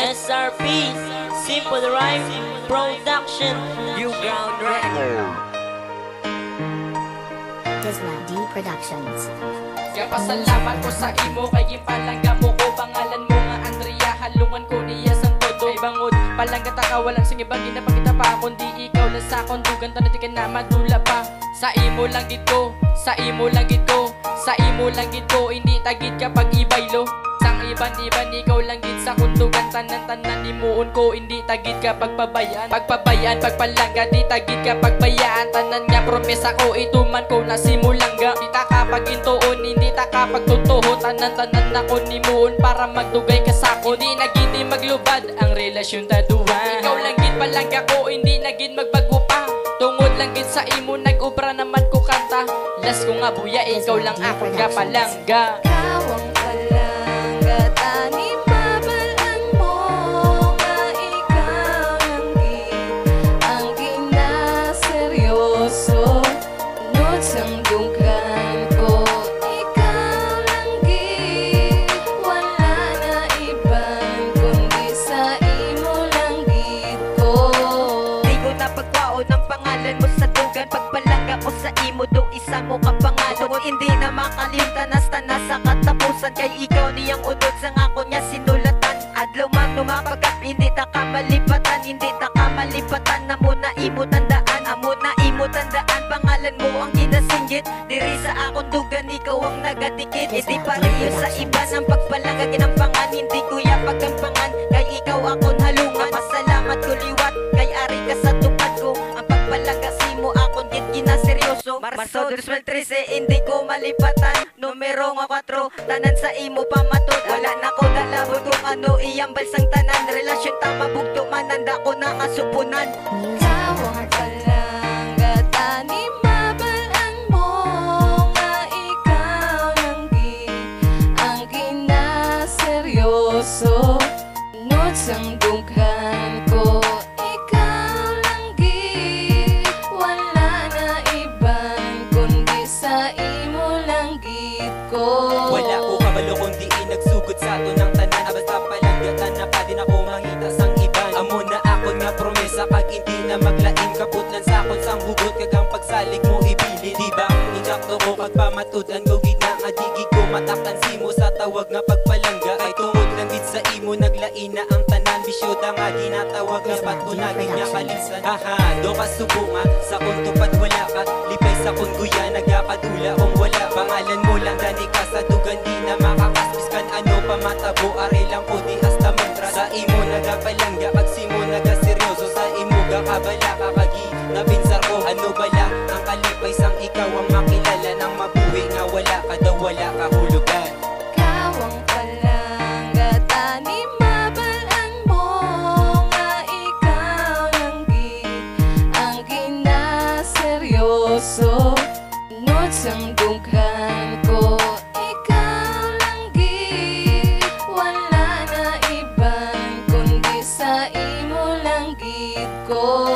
SRP, Simple Rhyme Production, You Ground Record. Disla D Productions. Kaya pasalamat ko sa imo, kay palangga mo ko. Pangalan mo nga Andrea, halungan ko niya sang todo. Ibangod, palangga takawalan sing ibang ginapakita pa. Kundi ikaw lang sa kondugan, tanati ka na madula pa. Sa imo lang dito, sa imo lang dito, sa imo lang dito. Hindi tagit kapag ibaylo. Sang iban-iban, ikaw lang gid sa kundugan. Tanan-tanan imuon ko, hindi tagit kapag pabayaan. Pagpabayaan, pagpalangga, di tagit kapag bayaan. Tanan nga promesa ko, ituman ko na simulangga. Di ta kapag intuon, hindi ta kapag totoo. Tanan-tanan ako nimuon para magdugay ka sako. Hindi na gid maglubad ang relasyon taduhan. Ikaw lang gid palangga ko, hindi na gid magbago pa. Tungod lang gid sa imo, nag-obra naman ko kanta. Last ko nga buya, ikaw lang ako nga palangga. Kawang palangga, tani babalan mo nga ikaw lang gid ang ginaseryoso. Nod sang dunggan ko, ikaw lang gid, wala na iban kundi sa imo lang gid ko. Di ko na pagwaon ang pangalan mo sa dugan. Pagpalangga ko sa imo, do isa mo ka pangalan. Hindi na makalimtan hasta nasa katapusan. Kay ikaw niyang unod sa ako niya sinulatan. Adlaw man lumapagap, hindi ta ka malipatan. Hindi ta ka malipatan, amo na imo tandaan. Amo na imo tandaan, pangalan mo ang ginasinggit. Diri sa akong dugan, ikaw ang nagatikit. Hindi pareho sa iba ng pagpalangga ginampangan. Hindi ko ya pagkampangan, kay ikaw akong halungan. Pasalamat ko liwat, kay ari ka sa tupad ko. Ang pagpalangga simo akong gid ginaseryoso. Marso 2013, hindi ko malipatan. Numero nga 4, tanan sa imo pamatod. Wala na ko dalabot kung ano iyang balsang tanan. Relasyon ta mabugto, mananda ko na kasupunan. Kawang palangga, tani babalan mo nga ikaw lang gid ang ginaseryoso. Nod sang dunggan ko, ikaw lang gid, wala na iban kundi sa imo lang gid ko. Wala ko kabalo kundi nagsugod sa to ng tanan. Basta palanggatan na pa din ako mangita sang iban. Amo na ako nga promesa, kag hindi na maglain. Kaputlan sa akon sang hugot, kagang pagsalig mo ibilin. Diba, injakto ko kag pamatudan ko gid na adigi ko. Mataktan simo sa tawag nga pagpalangga. Kay tungod lang gid sa imo, naglain na ang tanan. Bisyoda nga ginatawag nga ba't ko na gid nga kalisan. Haha, do ka subunga, sa kuntupad wala ka. Lipay sa kunguya, nagapadula kung wala. Pangalan mo lang dani ka sa dugan, di na makakaspiskan. Ano pa matabo, ari lang po di hasta mantra. Sa imo nagapalangga, kag simo nagaseryoso. Sa imo gakabala ka kagi napinsar ko. Ano bala ang kalipay sang ikaw ang makilala nang mabuhi nga wala ka daw, wala ka hulugan. Kawang palangga, tani babalan mo nga ikaw lang gid ang ginaseryoso. Nod sang dunggan ko, ikaw lang gid, wala na iban kundi sa imo lang gid ko.